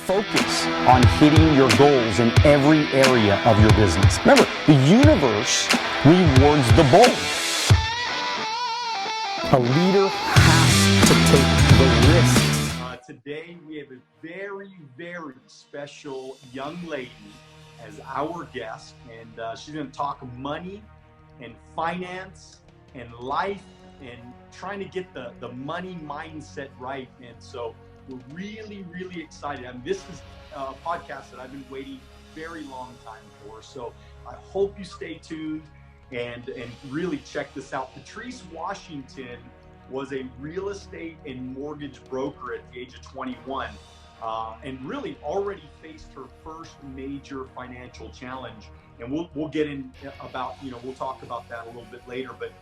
focus on hitting your goals in every area of your business. Remember, the universe rewards the bold. A leader has to take the risk. Today, we have a very, very special young lady as our guest, and she's going to talk money and finance and life and trying to get the money mindset right. And so we're really, really excited. I mean, this is a podcast that I've been waiting a very long time for. So I hope you stay tuned and really check this out. Patrice Washington was a real estate and mortgage broker at the age of 21, and really already faced her first major financial challenge. And we'll get in about, we'll talk about that a little bit later. But,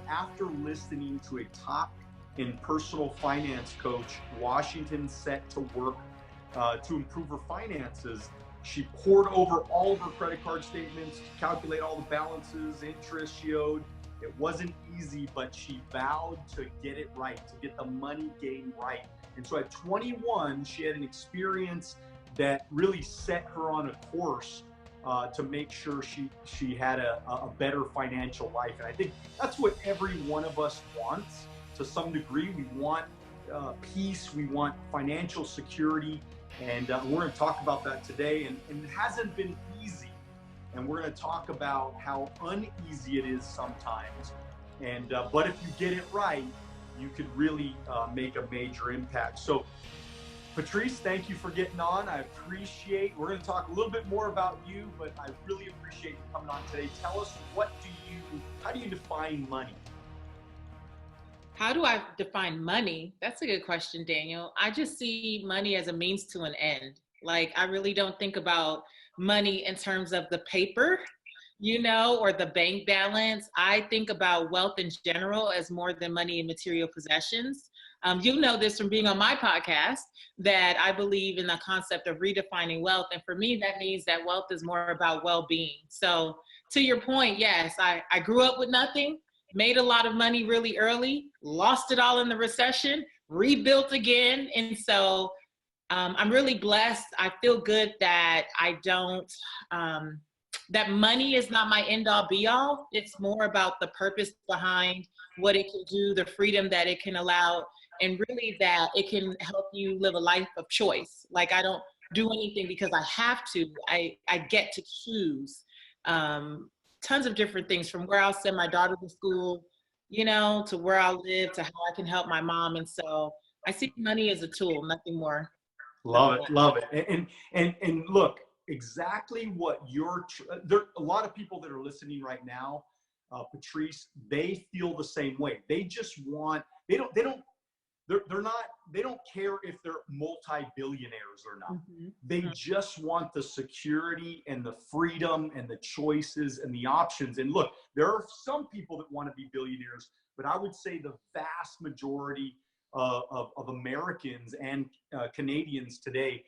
after listening to a top and personal finance coach, Washington set to work to improve her finances. She poured over all of her credit card statements to calculate all the balances, interest she owed. It wasn't easy, but she vowed to get it right, to get the money game right. And so at 21, she had an experience that really set her on a course to make sure she had a better financial life. And I think that's what every one of us wants to some degree. We want peace, we want financial security, and we're going to talk about that today. And it hasn't been easy. And we're going to talk about how uneasy it is sometimes. And but if you get it right, you could really make a major impact. So Patrice, thank you for getting on. I appreciate, we're going to talk a little bit more about you, but I really appreciate you coming on today. Tell us, how do you define money? How do I define money? That's a good question, Daniel. I just see money as a means to an end. Like, I really don't think about money in terms of the paper, or the bank balance. I think about wealth in general as more than money and material possessions. You know this from being on my podcast, that I believe in the concept of redefining wealth. And for me, that means that wealth is more about well-being. So to your point, yes, I grew up with nothing, made a lot of money really early, lost it all in the recession, rebuilt again. And so I'm really blessed. I feel good that that money is not my end all be all. It's more about the purpose behind what it can do, the freedom that it can allow, and really that it can help you live a life of choice. Like, I don't do anything because I have to. I get to choose tons of different things, from where I'll send my daughter to school, to where I live, to how I can help my mom. And so I see money as a tool, nothing more. Love it. And look, exactly what there are a lot of people that are listening right now, Patrice, they feel the same way. They just want, they don't care if they're multi-billionaires or not. Mm-hmm. They just want the security and the freedom and the choices and the options. And look, there are some people that want to be billionaires, but I would say the vast majority of Americans and Canadians today,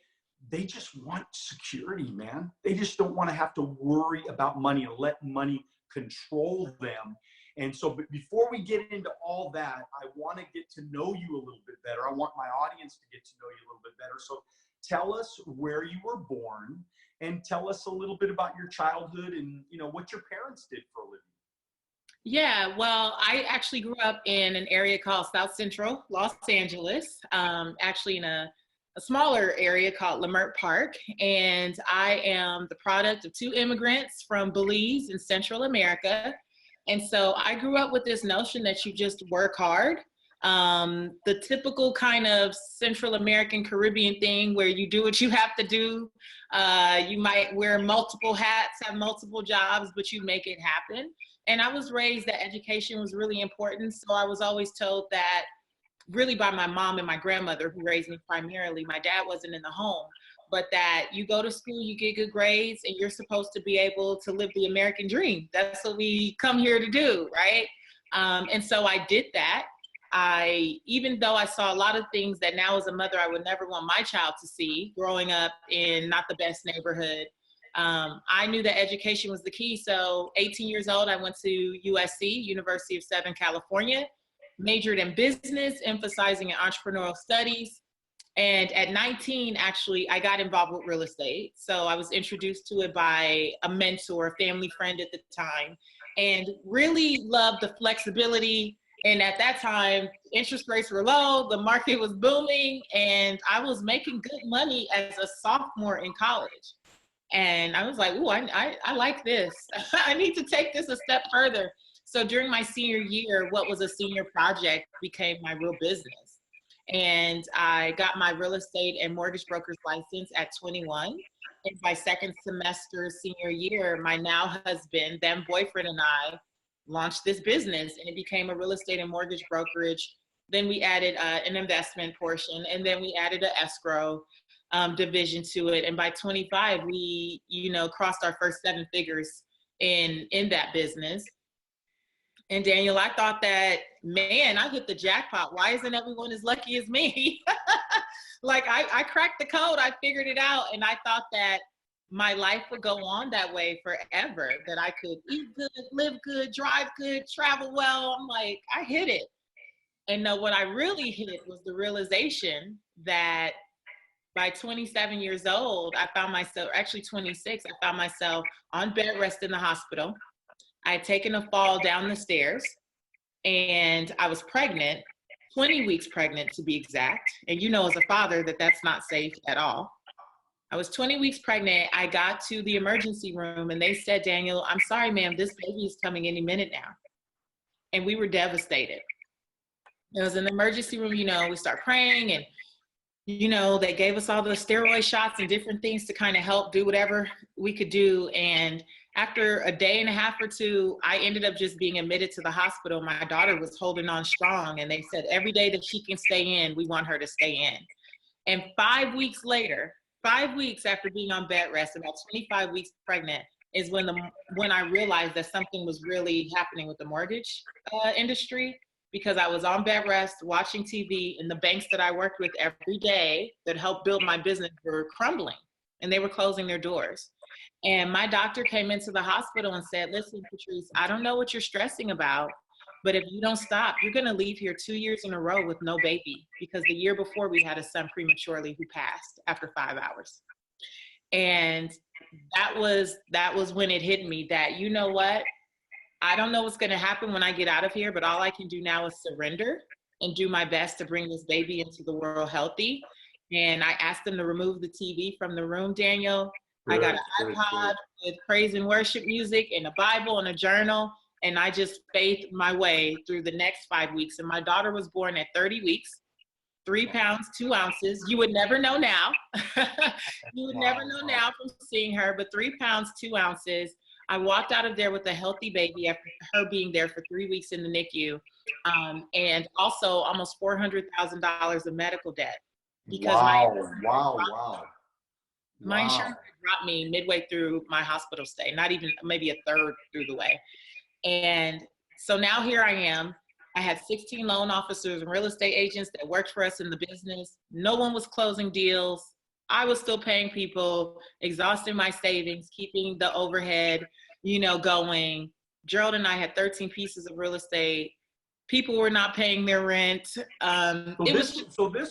they just want security, man. They just don't want to have to worry about money and let money control them. And so, but before we get into all that, I want to get to know you a little bit better. I want my audience to get to know you a little bit better. So tell us where you were born, and tell us a little bit about your childhood and, what your parents did for a living. Yeah, well, I actually grew up in an area called South Central Los Angeles, actually in a smaller area called Leimert Park. And I am the product of two immigrants from Belize in Central America. And so I grew up with this notion that you just work hard. The typical kind of Central American Caribbean thing where you do what you have to do. You might wear multiple hats, have multiple jobs, but you make it happen. And I was raised that education was really important. So I was always told that, really by my mom and my grandmother, who raised me primarily. My dad wasn't in the home, but that you go to school, you get good grades, and you're supposed to be able to live the American dream. That's what we come here to do, right? And so I did that. Even though I saw a lot of things that now as a mother, I would never want my child to see, growing up in not the best neighborhood, I knew that education was the key. So 18 years old, I went to USC, University of Southern California, majored in business, emphasizing in entrepreneurial studies. And at 19, actually, I got involved with real estate. So I was introduced to it by a mentor, a family friend at the time, and really loved the flexibility. And at that time, interest rates were low, the market was booming, and I was making good money as a sophomore in college. And I was like, ooh, I like this. I need to take this a step further. So during my senior year, what was a senior project became my real business. And I got my real estate and mortgage broker's license at 21. And by second semester, senior year, my now husband, then boyfriend, and I launched this business, and it became a real estate and mortgage brokerage. Then we added an investment portion, and then we added an escrow division to it. And by 25, we, crossed our first 7 figures in that business. And Daniel, I thought that, man, I hit the jackpot. Why isn't everyone as lucky as me? Like I cracked the code, I figured it out. And I thought that my life would go on that way forever, that I could eat good, live good, drive good, travel well. I'm like, I hit it. And no, what I really hit was the realization that by 27 years old, I found myself, actually 26, I found myself on bed rest in the hospital. I had taken a fall down the stairs, and I was pregnant, 20 weeks pregnant to be exact. And as a father, that's not safe at all. I was 20 weeks pregnant. I got to the emergency room, and they said, Daniel, I'm sorry, ma'am, this baby is coming any minute now. And we were devastated. It was in the emergency room, we start praying, and they gave us all the steroid shots and different things to kind of help do whatever we could do. And after a day and a half or two, I ended up just being admitted to the hospital. My daughter was holding on strong, and they said every day that she can stay in, we want her to stay in. And 5 weeks later, 5 weeks after being on bed rest, about 25 weeks pregnant, is when I realized that something was really happening with the mortgage industry, because I was on bed rest, watching TV, and the banks that I worked with every day that helped build my business were crumbling, and they were closing their doors. And my doctor came into the hospital and said, listen, Patrice, I don't know what you're stressing about, but if you don't stop, you're going to leave here 2 years in a row with no baby, because the year before we had a son prematurely who passed after 5 hours. And that was when it hit me that, you know what? I don't know what's going to happen when I get out of here, but all I can do now is surrender and do my best to bring this baby into the world healthy. And I asked them to remove the TV from the room, Daniel. I got an iPod with praise and worship music and a Bible and a journal. And I just faithed my way through the next 5 weeks. And my daughter was born at 30 weeks, 3 pounds, 2 ounces. You would never know now. You would never know now from seeing her, but 3 pounds, 2 ounces. I walked out of there with a healthy baby after her being there for 3 weeks in the NICU. And also almost $400,000 of medical debt. Because my insurance dropped me midway through my hospital stay, not even maybe a third through the way. And so now here I am. I had 16 loan officers and real estate agents that worked for us in the business. No one was closing deals. I was still paying people, exhausting my savings, keeping the overhead, going. Gerald and I had 13 pieces of real estate. People were not paying their rent. This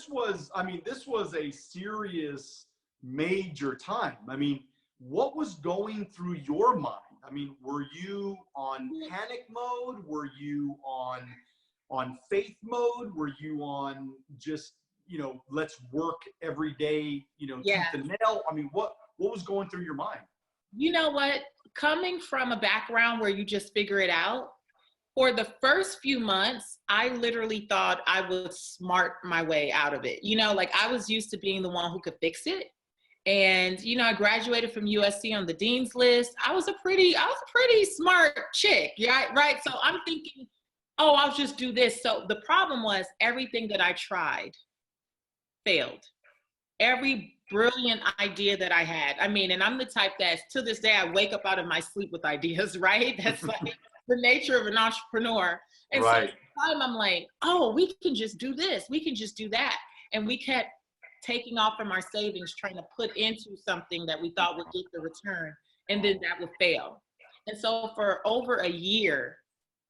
was a serious, major time. I mean, what was going through your mind? I mean, were you on panic mode? Were you on faith mode? Were you on just, let's work every day, tooth and nail? I mean, what was going through your mind? You know what? Coming from a background where you just figure it out, for the first few months, I literally thought I would smart my way out of it. I was used to being the one who could fix it. And, I graduated from USC on the dean's list. I was a pretty smart chick, right? So I'm thinking, oh, I'll just do this. So the problem was everything that I tried failed. Every brilliant idea that I had. I mean, and I'm the type that to this day, I wake up out of my sleep with ideas, right? That's like the nature of an entrepreneur. And so at the time I'm like, oh, we can just do this. We can just do that. And we kept taking off from our savings, trying to put into something that we thought would get the return. And then that would fail. And so for over a year,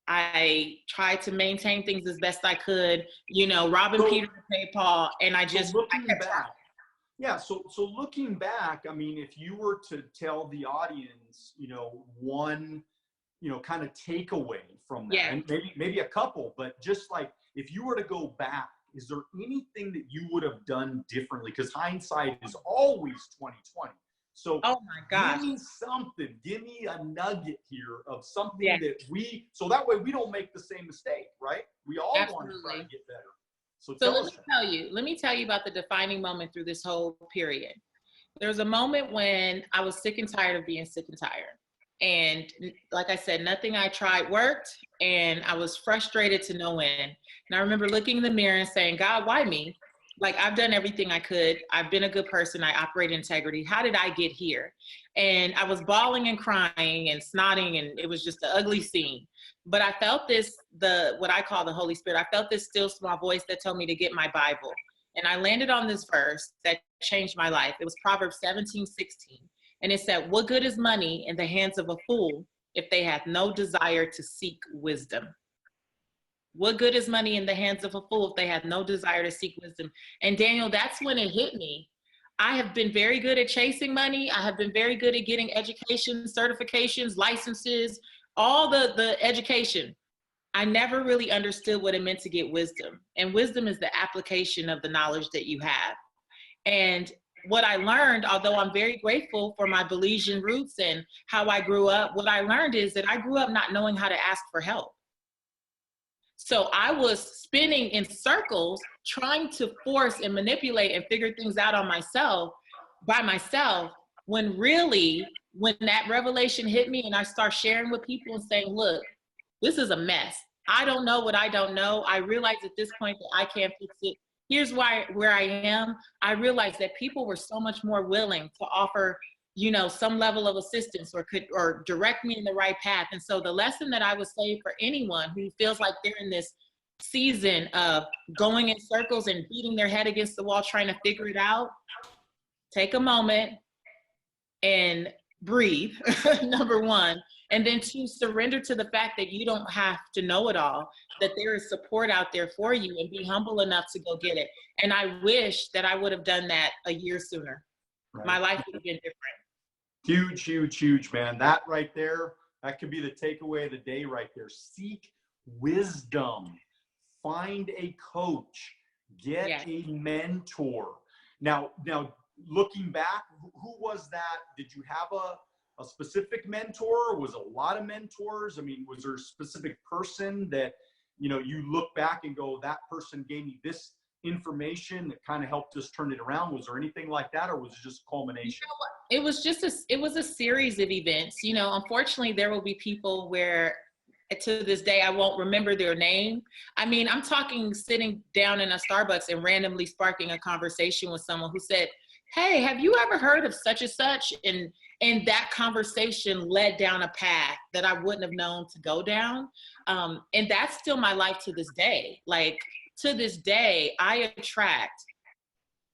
I tried to maintain things as best I could, robbing Peter to pay Paul. And I kept back. Yeah. So looking back, I mean, if you were to tell the audience, one, kind of takeaway from that, and maybe a couple, but just like, if you were to go back, is there anything that you would have done differently? Because hindsight is always 20/20. So oh my gosh, give me something, give me a nugget here of something so that way we don't make the same mistake, right? We all want to try to get better. So let me tell you about the defining moment through this whole period. There was a moment when I was sick and tired of being sick and tired. And like I said, nothing I tried worked, and I was frustrated to no end. And I remember looking in the mirror and saying, God, why me? Like, I've done everything I could. I've been a good person. I operate in integrity. How did I get here? And I was bawling and crying and snotting, and it was just an ugly scene. But I felt what I call the Holy Spirit. I felt this still small voice that told me to get my Bible. And I landed on this verse that changed my life. It was Proverbs 17:16. And it said, what good is money in the hands of a fool if they have no desire to seek wisdom? What good is money in the hands of a fool if they have no desire to seek wisdom? And Daniel, that's when it hit me. I have been very good at chasing money. I have been very good at getting education, certifications, licenses, all the education. I never really understood what it meant to get wisdom. And wisdom is the application of the knowledge that you have. And what I learned, although I'm very grateful for my Belizean roots and how I grew up, what I learned is that I grew up not knowing how to ask for help. So I was spinning in circles, trying to force and manipulate and figure things out by myself, when really, when that revelation hit me and I start sharing with people and saying, look, this is a mess. I don't know what I don't know. I realize at this point that I can't fix it. Here's where I am. I realized that people were so much more willing to offer, some level of assistance or direct me in the right path. And so the lesson that I would say for anyone who feels like they're in this season of going in circles and beating their head against the wall, trying to figure it out, take a moment and breathe, number one. And then to surrender to the fact that you don't have to know it all, that there is support out there for you, and be humble enough to go get it. And I wish that I would have done that a year sooner. Right. My life would have been different. Huge, huge, huge, man. That right there, that could be the takeaway of the day right there. Seek wisdom. Find a coach. Get a mentor. Now, looking back, who was that? Did you have a specific mentor? Was a lot of mentors? I mean, was there a specific person that, you look back and go, that person gave me this information that kind of helped us turn it around? Was there anything like that, or was it just a culmination? It was a series of events. Unfortunately, there will be people where to this day I won't remember their name. I mean, I'm talking sitting down in a Starbucks and randomly sparking a conversation with someone who said, hey, have you ever heard of such and such? And that conversation led down a path that I wouldn't have known to go down. And that's still my life to this day. Like, to this day, I attract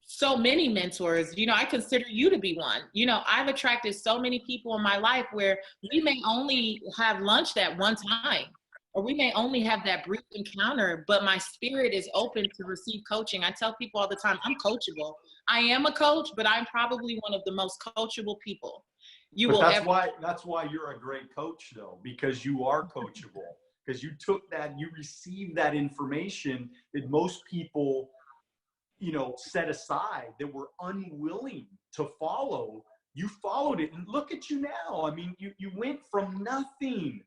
so many mentors. I consider you to be one. I've attracted so many people in my life where we may only have lunch that one time, or we may only have that brief encounter, but my spirit is open to receive coaching. I tell people all the time, I'm coachable. I am a coach, but I'm probably one of the most coachable people that's why you're a great coach, though, because you are coachable, because you received that information that most people, set aside, that were unwilling to follow. You followed it, and look at you now. I mean, you went from nothing,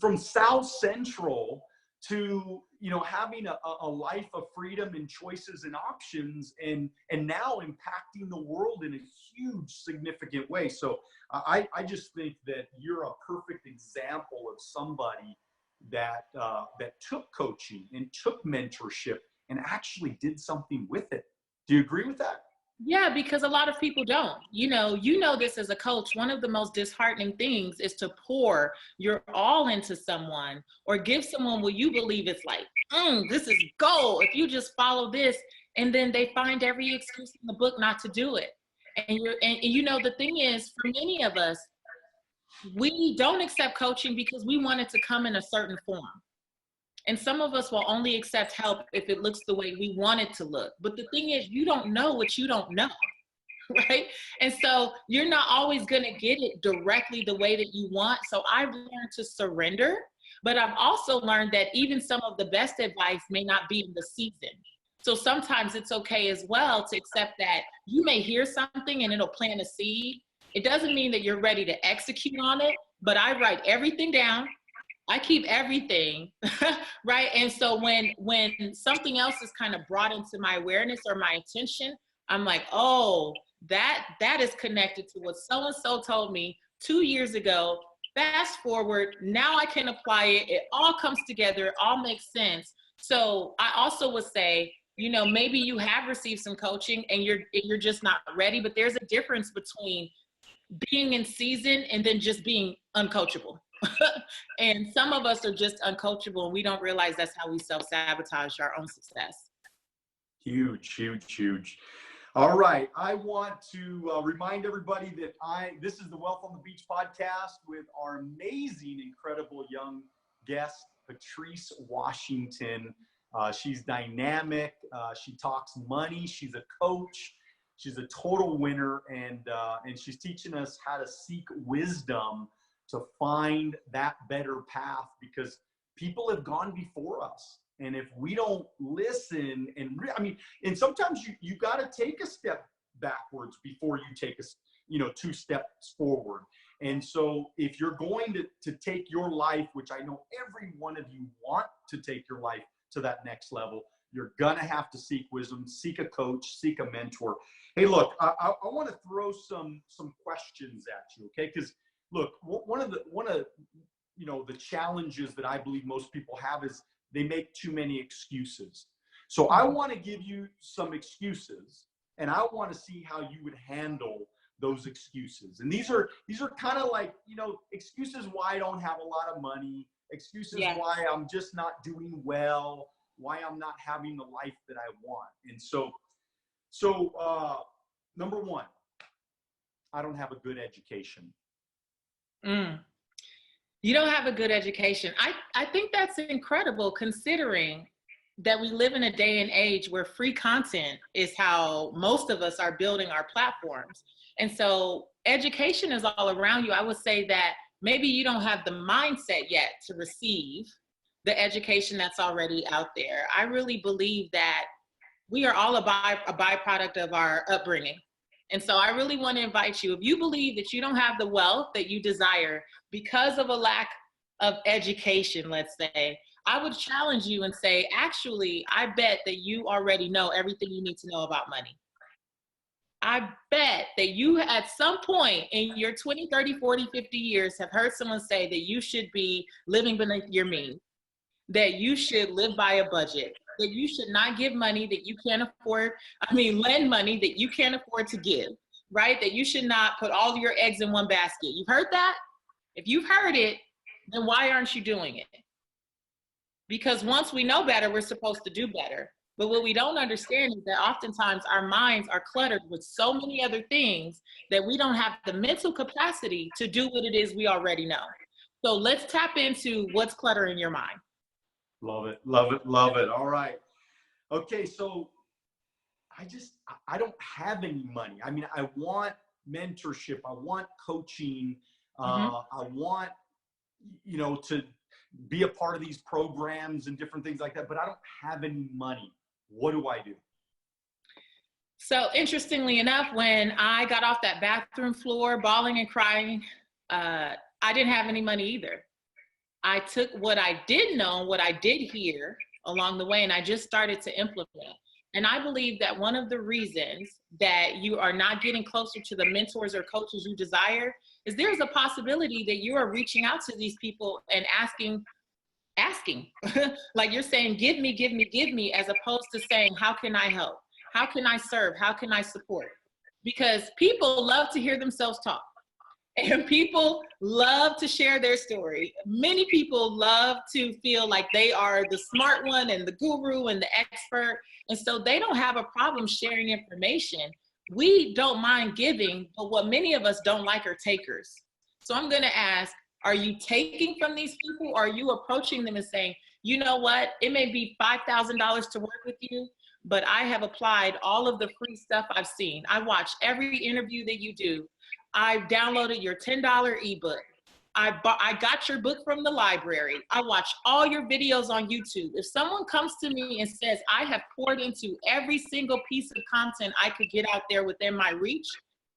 from South Central to, having a life of freedom and choices and options, and now impacting the world in a huge, significant way. So I just think that you're a perfect example of somebody that took coaching and took mentorship and actually did something with it. Do you agree with that? Yeah, because a lot of people don't. This as a coach, one of the most disheartening things is to pour your all into someone or give someone what you believe it's like, this is gold if you just follow this, and then they find every excuse in the book not to do it. And the thing is, for many of us, we don't accept coaching because we want it to come in a certain form. And some of us will only accept help if it looks the way we want it to look. But the thing is, you don't know what you don't know, right? And so you're not always going to get it directly the way that you want. So I've learned to surrender, but I've also learned that even some of the best advice may not be in the season. So sometimes it's okay as well to accept that you may hear something and it'll plant a seed. It doesn't mean that you're ready to execute on it, but I write everything down. I keep everything, right? And so when something else is kind of brought into my awareness or my attention, I'm like, oh, that is connected to what so-and-so told me 2 years ago. Fast forward, now I can apply it. It all comes together. It all makes sense. So I also would say, you know, maybe you have received some coaching and you're just not ready, but there's a difference between being in season and then just being uncoachable. And some of us are just uncoachable and we don't realize that's how we self-sabotage our own success. Huge, huge, huge. All right. I want to remind everybody that this is the Wealth on the Beach podcast with our amazing, incredible young guest, Patrice Washington. She's dynamic. She talks money. She's a coach. She's a total winner. And she's teaching us how to seek wisdom to find that better path, because people have gone before us. And if we don't listen and sometimes you got to take a step backwards before you take 2 steps forward. And so if you're going to take your life, which I know every one of you want to take your life to that next level, you're going to have to seek wisdom, seek a coach, seek a mentor. Hey, look, I want to throw some questions at you. Okay. Because look, one of the challenges that I believe most people have is they make too many excuses. So I want to give you some excuses, and I want to see how you would handle those excuses. And these are kind of like, excuses why I don't have a lot of money, excuses why I'm just not doing well, why I'm not having the life that I want. And so number one, I don't have a good education. You don't have a good education. I think that's incredible, considering that we live in a day and age where free content is how most of us are building our platforms. And so education is all around you. I would say that maybe you don't have the mindset yet to receive the education that's already out there. I really believe that we are all a byproduct of our upbringing. And so I really want to invite you, if you believe that you don't have the wealth that you desire because of a lack of education, let's say, I would challenge you and say, actually, I bet that you already know everything you need to know about money. I bet that you at some point in your 20, 30, 40, 50 years have heard someone say that you should be living beneath your means, that you should live by a budget, that you should not give money that you can't afford. Lend money that you can't afford to give, right? That you should not put all your eggs in one basket. You've heard that? If you've heard it, then why aren't you doing it? Because once we know better, we're supposed to do better. But what we don't understand is that oftentimes our minds are cluttered with so many other things that we don't have the mental capacity to do what it is we already know. So let's tap into what's cluttering your mind. Love it, love it, love it. All right. Okay, so I don't have any money. I want mentorship. I want coaching. I want, to be a part of these programs and different things like that, but I don't have any money. What do I do? So interestingly enough, when I got off that bathroom floor, bawling and crying, I didn't have any money either. I took what I did know, what I did hear along the way, and I just started to implement. And I believe that one of the reasons that you are not getting closer to the mentors or coaches you desire is there's a possibility that you are reaching out to these people and asking, like you're saying, give me, as opposed to saying, how can I help? How can I serve? How can I support? Because people love to hear themselves talk. And people love to share their story. Many people love to feel like they are the smart one and the guru and the expert. And so they don't have a problem sharing information. We don't mind giving, but what many of us don't like are takers. So I'm going to ask, are you taking from these people, or are you approaching them and saying, you know what, it may be $5,000 to work with you, but I have applied all of the free stuff I've seen. I watch every interview that you do. I've downloaded your $10 ebook. I got your book from the library. I watch all your videos on YouTube. If someone comes to me and says, I have poured into every single piece of content I could get out there within my reach,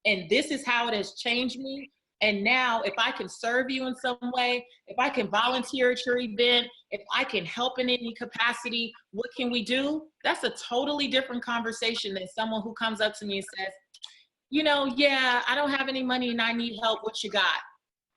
and this is how it has changed me, and now if I can serve you in some way, if I can volunteer at your event, if I can help in any capacity, what can we do? That's a totally different conversation than someone who comes up to me and says, you know, yeah, I don't have any money and I need help. What you got?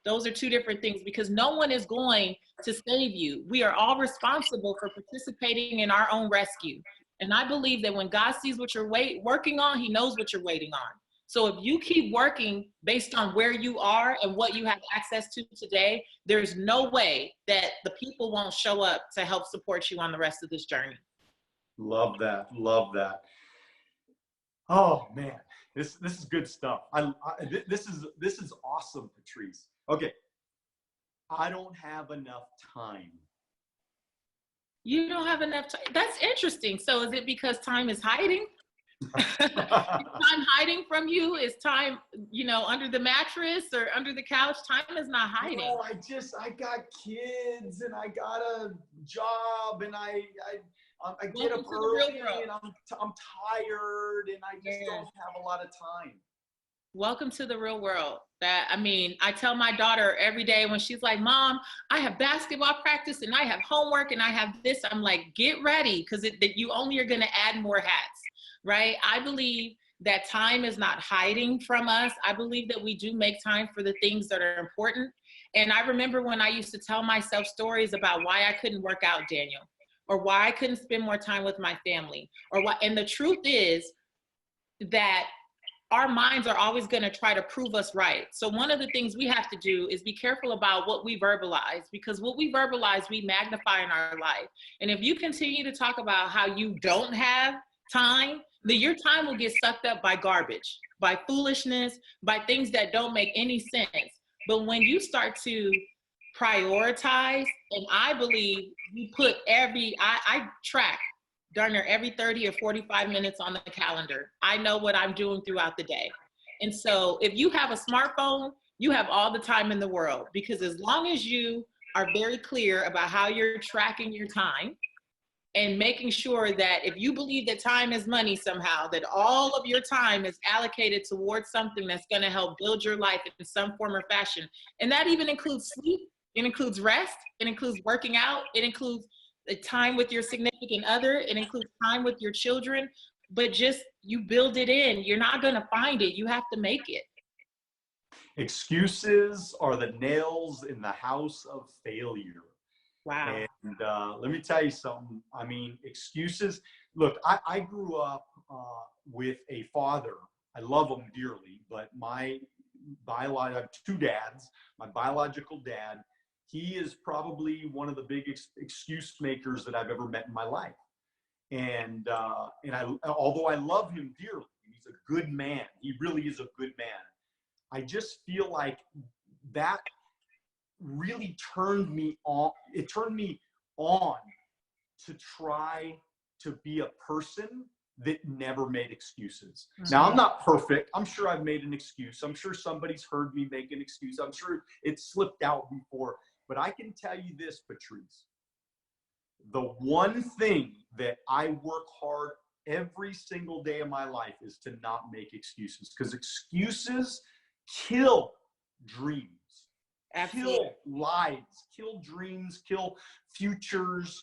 Those are two different things, because no one is going to save you. We are all responsible for participating in our own rescue. And I believe that when God sees what you're working on, he knows what you're waiting on. So if you keep working based on where you are and what you have access to today, there's no way that the people won't show up to help support you on the rest of this journey. Love that. Love that. Oh man, this is good stuff. This is awesome, Patrice. Okay, I don't have enough time. You don't have enough time. That's interesting. So is it because time is hiding? Is time hiding from you? Is time, you know, under the mattress or under the couch? Time is not hiding. No, I got kids and I got a job and I get up early and I'm tired and I just don't have a lot of time. Welcome to the real world. I tell my daughter every day when she's like, Mom, I have basketball practice and I have homework and I have this. I'm like, get ready, because you only are going to add more hats, right? I believe that time is not hiding from us. I believe that we do make time for the things that are important. And I remember when I used to tell myself stories about why I couldn't work out, Daniel, or why I couldn't spend more time with my family, and the truth is that our minds are always going to try to prove us right. So one of the things we have to do is be careful about what we verbalize, because what we verbalize, we magnify in our life. And if you continue to talk about how you don't have time, then your time will get sucked up by garbage, by foolishness, by things that don't make any sense. But when you start to prioritize, and I believe you put I track darn near every 30 or 45 minutes on the calendar. I know what I'm doing throughout the day. And so if you have a smartphone, you have all the time in the world, because as long as you are very clear about how you're tracking your time and making sure that if you believe that time is money somehow, that all of your time is allocated towards something that's going to help build your life in some form or fashion. And that even includes sleep. It includes rest. It includes working out. It includes the time with your significant other. It includes time with your children, but just you build it in. You're not going to find it. You have to make it. Excuses are the nails in the house of failure. Wow. And let me tell you something. I mean, excuses. Look, I grew up with a father. I love him dearly, but I have two dads. My biological dad, he is probably one of the big excuse makers that I've ever met in my life. And although I love him dearly, he's a good man. He really is a good man. I just feel like that really turned me on. It turned me on to try to be a person that never made excuses. Mm-hmm. Now, I'm not perfect. I'm sure I've made an excuse. I'm sure somebody's heard me make an excuse. I'm sure it slipped out before. But I can tell you this, Patrice, the one thing that I work hard every single day of my life is to not make excuses, because excuses kill dreams, Absolutely. Kill lives, kill dreams, kill futures,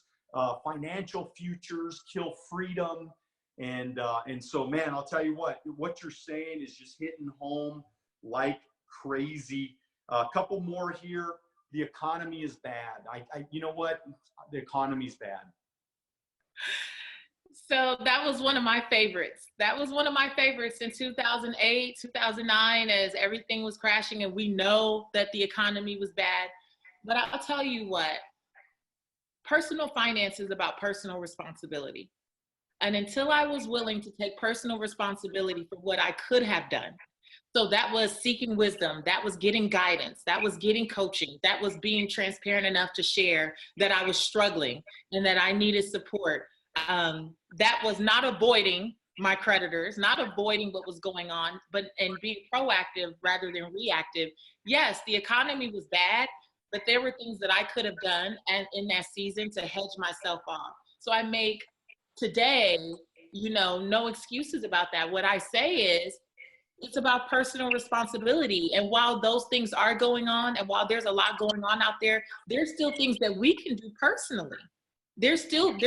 financial futures, kill freedom. And so, man, I'll tell you what you're saying is just hitting home like crazy. A couple more here. The economy is bad. You know what? The economy is bad. So that was one of my favorites. That was one of my favorites in 2008, 2009, as everything was crashing and we know that the economy was bad. But I'll tell you what, personal finance is about personal responsibility. And until I was willing to take personal responsibility for what I could have done, So that was seeking wisdom. That was getting guidance. That was getting coaching. That was being transparent enough to share that I was struggling and that I needed support. That was not avoiding my creditors, not avoiding what was going on, and being proactive rather than reactive. Yes, the economy was bad, but there were things that I could have done and in that season to hedge myself off. So I make today, no excuses about that. What I say is, it's about personal responsibility. And while those things are going on, and while there's a lot going on out there, there's still things that we can do personally. There's still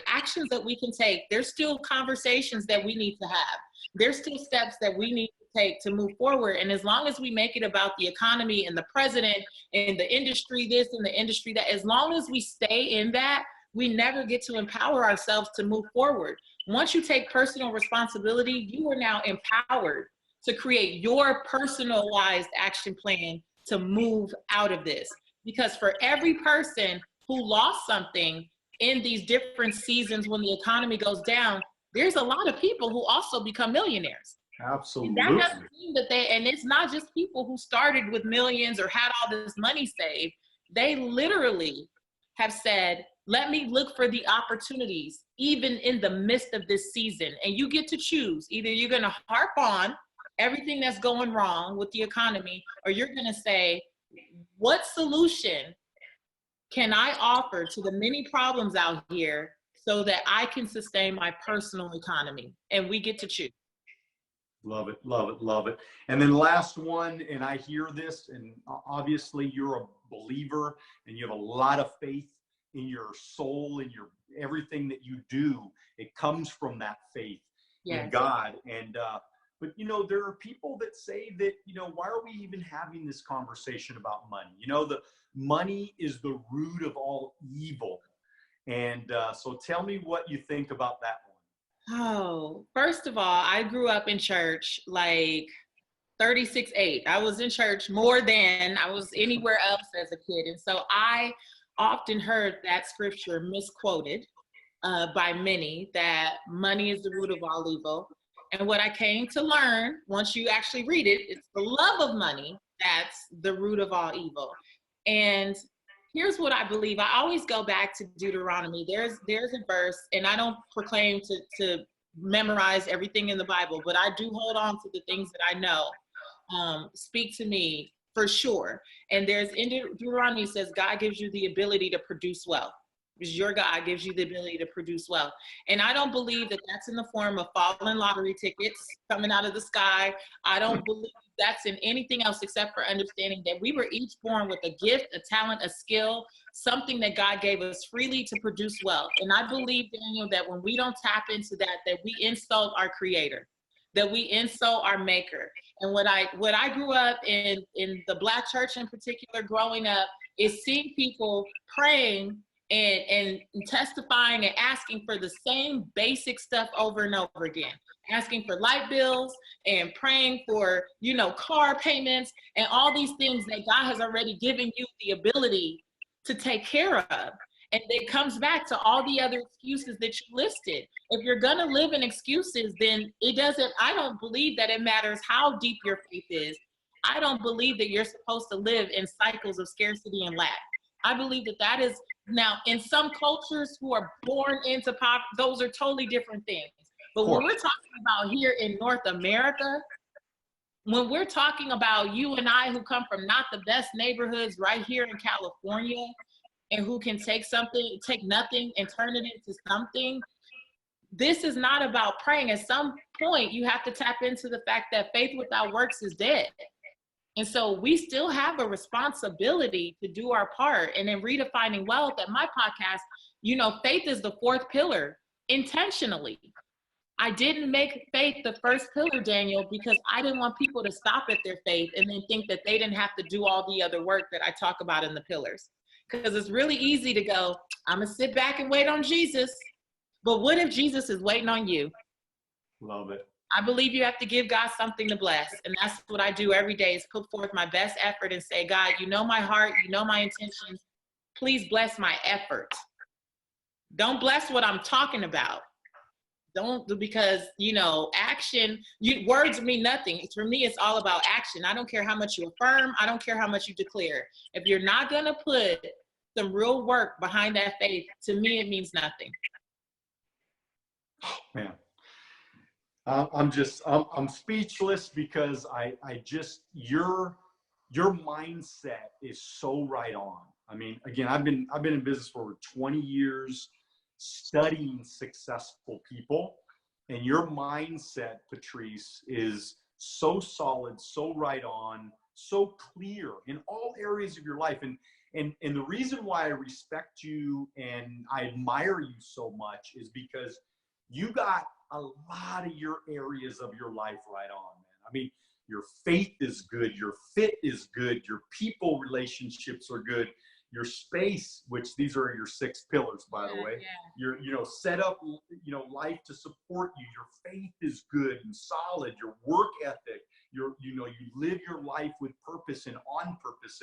actions that we can take. There's still conversations that we need to have. There's still steps that we need to take to move forward. And as long as we make it about the economy and the president and the industry this and the industry that, as long as we stay in that, we never get to empower ourselves to move forward. Once you take personal responsibility, you are now empowered to create your personalized action plan to move out of this. Because for every person who lost something in these different seasons when the economy goes down, there's a lot of people who also become millionaires. Absolutely. And that doesn't mean that and it's not just people who started with millions or had all this money saved. They literally have said, let me look for the opportunities, even in the midst of this season. And you get to choose. Either you're gonna harp on everything that's going wrong with the economy, or you're going to say, what solution can I offer to the many problems out here so that I can sustain my personal economy? And we get to choose. Love it, love it, love it. And then last one, and I hear this, and obviously you're a believer and you have a lot of faith in your soul and your everything that you do. It comes from that faith in God. And but there are people that say that, why are we even having this conversation about money? The money is the root of all evil. And so tell me what you think about that one. Oh, first of all, I grew up in church like 36/8. I was in church more than I was anywhere else as a kid. And so I often heard that scripture misquoted by many, that money is the root of all evil. And what I came to learn, once you actually read it, it's the love of money that's the root of all evil. And here's what I believe. I always go back to Deuteronomy. There's a verse, and I don't proclaim to memorize everything in the Bible, but I do hold on to the things that I know speak to me for sure. And there's in Deuteronomy, it says, God gives you the ability to produce wealth. Because your God gives you the ability to produce wealth. And I don't believe that that's in the form of falling lottery tickets coming out of the sky. I don't believe that's in anything else except for understanding that we were each born with a gift, a talent, a skill, something that God gave us freely to produce wealth. And I believe, Daniel, that when we don't tap into that we insult our creator, that we insult our maker. And what I grew up in the Black church in particular, growing up, is seeing people praying and testifying and asking for the same basic stuff over and over again, asking for light bills and praying for, car payments and all these things that God has already given you the ability to take care of. And it comes back to all the other excuses that you listed. If you're gonna live in excuses, then I don't believe that it matters how deep your faith is. I don't believe that you're supposed to live in cycles of scarcity and lack. I believe that is, now in some cultures who are born into poverty, those are totally different things. But when we're talking about here in North America, when we're talking about you and I who come from not the best neighborhoods right here in California, and who can take nothing and turn it into something, this is not about praying. At some point, you have to tap into the fact that faith without works is dead. And so we still have a responsibility to do our part. And in Redefining Wealth at my podcast, faith is the fourth pillar intentionally. I didn't make faith the first pillar, Daniel, because I didn't want people to stop at their faith and then think that they didn't have to do all the other work that I talk about in the pillars. Because it's really easy to go, I'm going to sit back and wait on Jesus. But what if Jesus is waiting on you? Love it. I believe you have to give God something to bless. And that's what I do every day, is put forth my best effort and say, God, you know my heart, you know my intentions. Please bless my effort. Don't bless what I'm talking about. Don't do, because, you know, action, words mean nothing. For me, it's all about action. I don't care how much you affirm. I don't care how much you declare. If you're not going to put some real work behind that faith, to me, it means nothing. Oh, man. I'm speechless because I just, your mindset is so right on. I mean, again, I've been in business for over 20 years, studying successful people, and your mindset, Patrice, is so solid, so right on, so clear in all areas of your life. And the reason why I respect you and I admire you so much is because you got a lot of your areas of your life right on, man. I mean, your faith is good, your fit is good, your people relationships are good, your space, which these are your 6 pillars, by the way. Yeah. Your set up, life to support you. Your faith is good and solid. Your work ethic, you live your life with purpose and on purpose.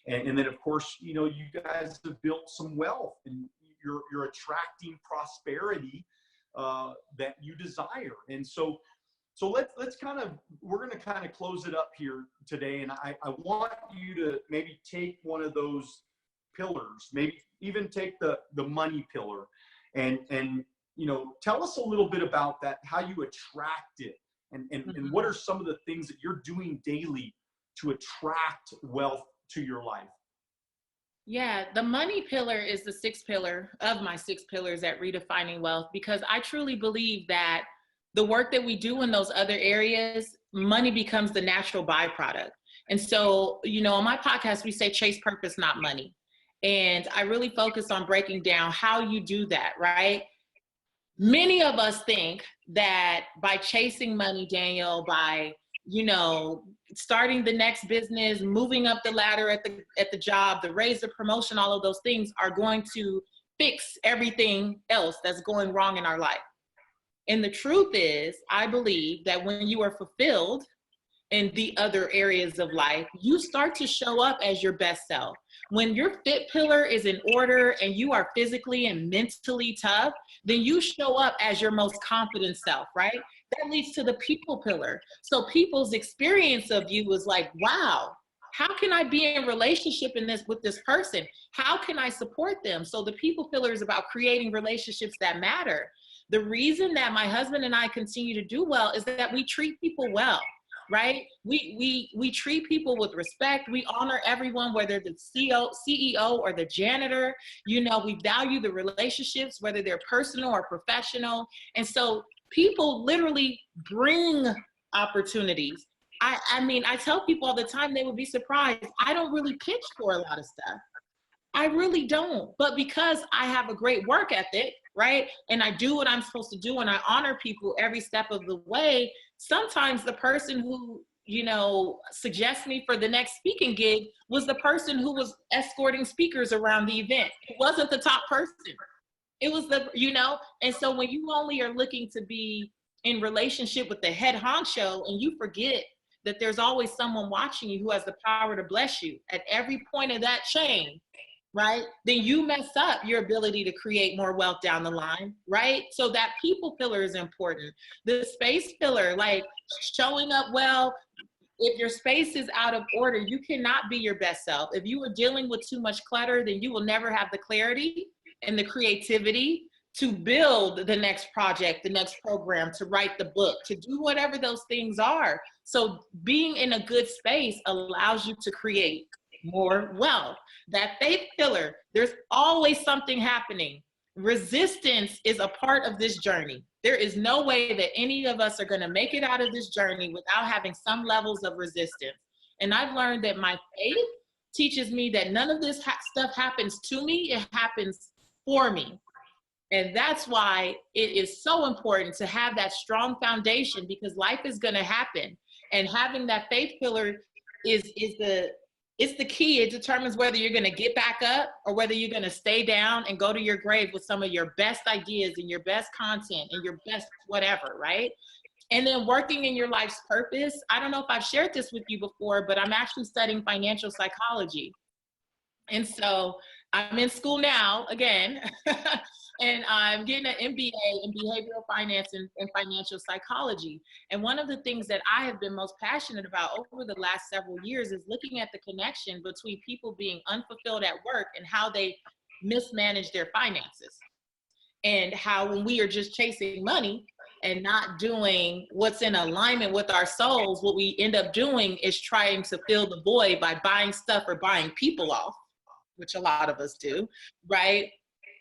And then of course, you guys have built some wealth and you're attracting prosperity that you desire. And so let's we're going to kind of close it up here today. And I want you to maybe take one of those pillars, maybe even take the money pillar and tell us a little bit about that, how you attract it and what are some of the things that you're doing daily to attract wealth to your life. Yeah, the money pillar is the 6th pillar of my 6 pillars at Redefining Wealth, because I truly believe that the work that we do in those other areas, money becomes the natural byproduct. And so, on my podcast, we say chase purpose, not money. And I really focus on breaking down how you do that, right? Many of us think that by chasing money, Daniel, by starting the next business, moving up the ladder at the job, the raise, the promotion, all of those things are going to fix everything else that's going wrong in our life. And the truth is, I believe that when you are fulfilled in the other areas of life, you start to show up as your best self. When your fit pillar is in order and you are physically and mentally tough, then you show up as your most confident self, right? That leads to the people pillar. So people's experience of you is like, wow, how can I be in relationship with this person? How can I support them? So the people pillar is about creating relationships that matter. The reason that my husband and I continue to do well is that we treat people well. Right? We treat people with respect. We honor everyone, whether the CEO or the janitor. We value the relationships, whether they're personal or professional. And so people literally bring opportunities. I tell people all the time, they would be surprised. I don't really pitch for a lot of stuff. I really don't. But because I have a great work ethic, right? And I do what I'm supposed to do and I honor people every step of the way, sometimes the person who, suggests me for the next speaking gig was the person who was escorting speakers around the event. It wasn't the top person. It was and so when you only are looking to be in relationship with the head honcho and you forget that there's always someone watching you who has the power to bless you at every point of that chain, right? Then you mess up your ability to create more wealth down the line, right? So that people pillar is important. The space pillar, like showing up well. If your space is out of order, you cannot be your best self. If you are dealing with too much clutter, then you will never have the clarity and the creativity to build the next project, the next program, to write the book, to do whatever those things are. So being in a good space allows you to create more wealth. That faith pillar, there's always something happening. Resistance is a part of this journey. There is no way that any of us are going to make it out of this journey without having some levels of resistance. And I've learned that my faith teaches me that none of this stuff happens to me, it happens for me. And that's why it is so important to have that strong foundation, because life is going to happen. And having that faith pillar is the key. It determines whether you're going to get back up or whether you're going to stay down and go to your grave with some of your best ideas and your best content and your best whatever, right? And then working in your life's purpose. I don't know if I've shared this with you before, but I'm actually studying financial psychology. And so I'm in school now, again, And I'm getting an MBA in behavioral finance and financial psychology. And one of the things that I have been most passionate about over the last several years is looking at the connection between people being unfulfilled at work and how they mismanage their finances. And how when we are just chasing money and not doing what's in alignment with our souls, what we end up doing is trying to fill the void by buying stuff or buying people off, which a lot of us do, right?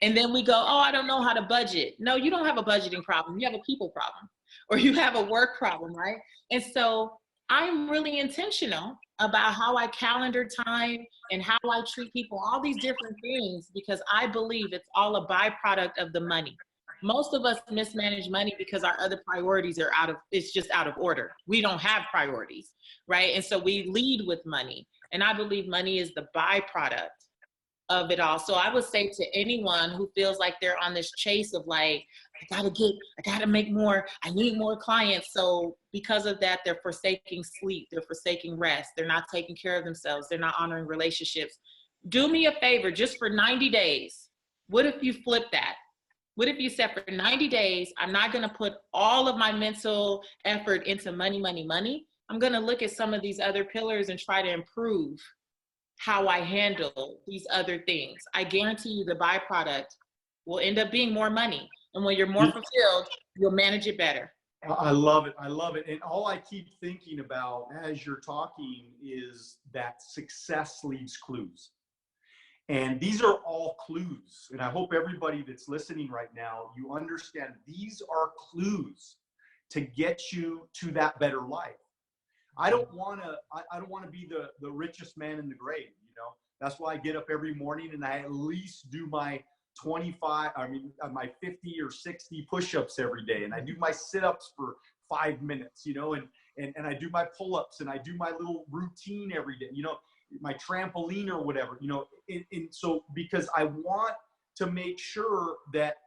And then we go, oh, I don't know how to budget. No, you don't have a budgeting problem. You have a people problem, or you have a work problem, right? And so I'm really intentional about how I calendar time and how I treat people, all these different things, because I believe it's all a byproduct of the money. Most of us mismanage money because our other priorities are it's just out of order. We don't have priorities, right? And so we lead with money. And I believe money is the byproduct of it all. So I would say to anyone who feels like they're on this chase of like, I gotta make more, I need more clients. So because of that, they're forsaking sleep, they're forsaking rest, they're not taking care of themselves, they're not honoring relationships. Do me a favor, just for 90 days. What if you flip that? What if you said for 90 days, I'm not gonna put all of my mental effort into money, money, money. I'm gonna look at some of these other pillars and try to improve how I handle these other things. I guarantee you the byproduct will end up being more money. And when you're more fulfilled, you'll manage it better. I love it. I love it. And all I keep thinking about as you're talking is that success leaves clues. And these are all clues. And I hope everybody that's listening right now, you understand these are clues to get you to that better life. I don't want to be the richest man in the grave, you know. That's why I get up every morning and I at least do my my 50 or 60 push-ups every day, and I do my sit-ups for 5 minutes, you know, and I do my pull-ups and I do my little routine every day, you know, my trampoline or whatever, you know, and so because I want to make sure that,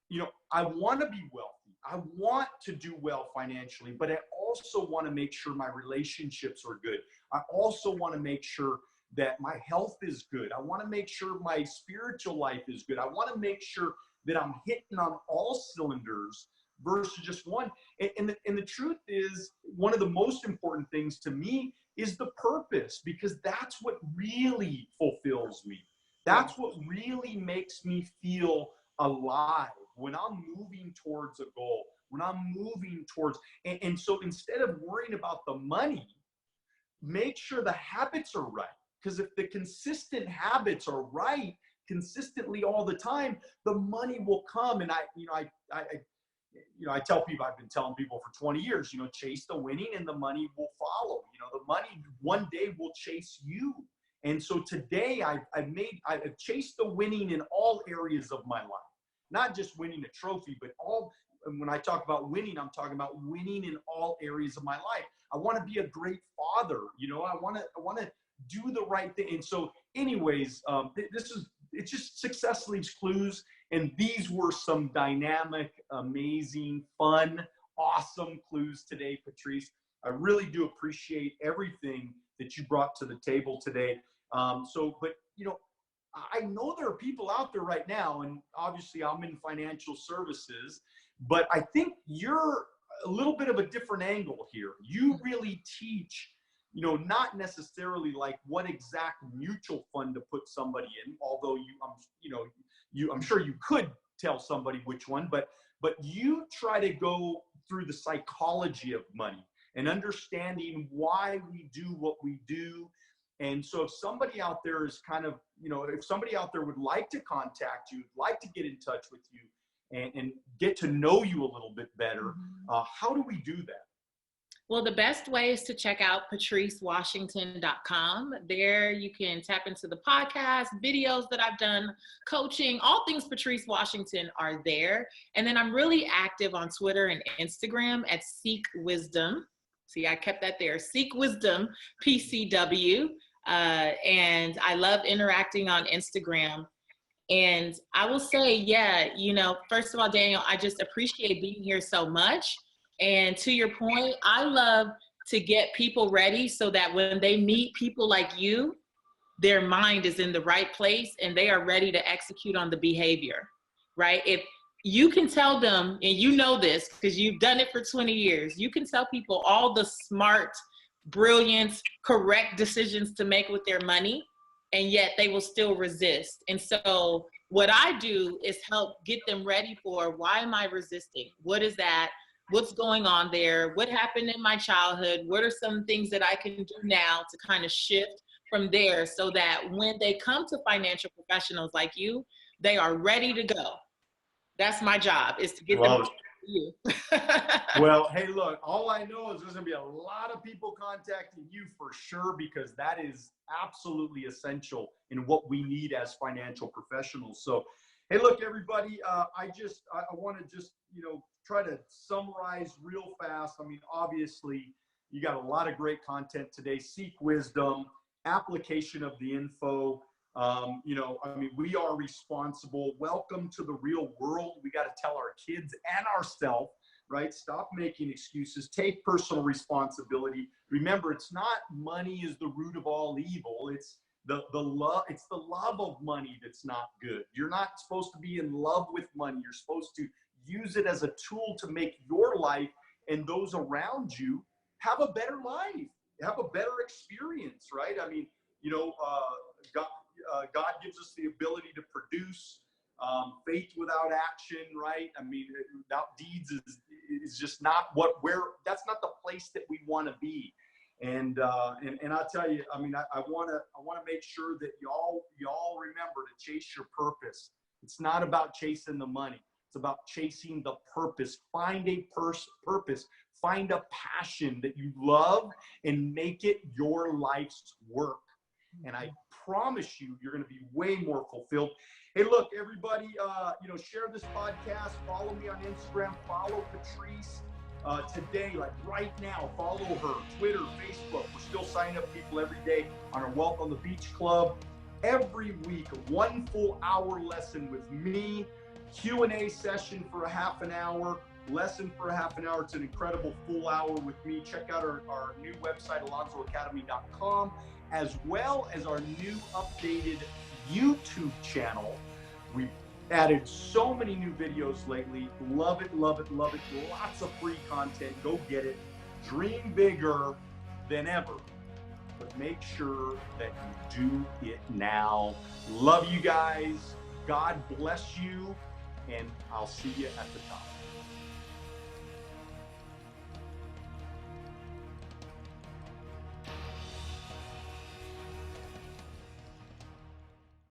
you know, I want to be wealthy. I want to do well financially, but I also want to make sure my relationships are good. I also want to make sure that my health is good. I want to make sure my spiritual life is good. I want to make sure that I'm hitting on all cylinders versus just one. And the truth is, one of the most important things to me is the purpose, because that's what really fulfills me. That's what really makes me feel alive when I'm moving towards a goal, when I'm moving towards, and so instead of worrying about the money, make sure the habits are right. Because if the consistent habits are right consistently all the time, the money will come. And I tell people, I've been telling people for 20 years, you know, chase the winning and the money will follow. You know, the money one day will chase you. And so today I've chased the winning in all areas of my life. Not just winning a trophy, but and when I talk about winning, I'm talking about winning in all areas of my life. I want to be a great father. You know, I want to do the right thing. And so anyways, it's just success leaves clues. And these were some dynamic, amazing, fun, awesome clues today, Patrice. I really do appreciate everything that you brought to the table today. But you know, I know there are people out there right now, and obviously I'm in financial services, but I think you're a little bit of a different angle here. You really teach, you know, not necessarily like what exact mutual fund to put somebody in, although I'm sure you could tell somebody which one, but you try to go through the psychology of money and understanding why we do what we do. And so if somebody out there is kind of, you know, if somebody out there would like to contact you, like to get in touch with you and get to know you a little bit better, how do we do that? Well, the best way is to check out patricewashington.com. There you can tap into the podcast, videos that I've done, coaching, all things Patrice Washington are there. And then I'm really active on Twitter and Instagram at Seek Wisdom. See, I kept that there, Seek Wisdom, PCW. And I love interacting on Instagram. And I will say, yeah, you know, first of all, Daniel, I just appreciate being here so much. And to your point, I love to get people ready so that when they meet people like you, their mind is in the right place and they are ready to execute on the behavior. right? If you can tell them, and you know this because you've done it for 20 years, you can tell people all the smart, brilliant, correct decisions to make with their money, and yet they will still resist. And so what I do is help get them ready for, why am I resisting? What is that? What's going on there? What happened in my childhood? What are some things that I can do now to kind of shift from there so that when they come to financial professionals like you, they are ready to go. That's my job, is to get them to you. Well, hey, look, all I know is there's going to be a lot of people contacting you for sure, because that is absolutely essential in what we need as financial professionals. So, hey, look, everybody, I want to just, try to summarize real fast. I mean, obviously, you got a lot of great content today. Seek wisdom, application of the info. We are responsible. Welcome to the real world. We got to tell our kids and ourselves, right? Stop making excuses. Take personal responsibility. Remember, it's not money is the root of all evil. It's the love. It's the love of money that's not good. You're not supposed to be in love with money. You're supposed to use it as a tool to make your life and those around you have a better life, have a better experience, right? I mean, God gives us the ability to produce. Faith without action, right? I mean, without deeds is just not that's not the place that we want to be. And I'll tell you, I mean, I want to make sure that y'all remember to chase your purpose. It's not about chasing the money. It's about chasing the purpose. Find a purpose. Find a passion that you love and make it your life's work. And I promise you're going to be way more fulfilled. Hey, look, everybody, share this podcast. Follow me on Instagram. Follow Patrice today, like right now. Follow her. Twitter, Facebook. We're still signing up people every day on our Wealth on the Beach Club. Every week, 1 full hour lesson with me. Q&A session for a half an hour. Lesson for a half an hour. It's an incredible full hour with me. Check out our new website, alonzoacademy.com, as well as our new updated YouTube channel. We've added so many new videos lately. Love it, love it, love it. Lots of free content. Go get it. Dream bigger than ever, but make sure that you do it now. Love you guys. God bless you, and I'll see you at the top.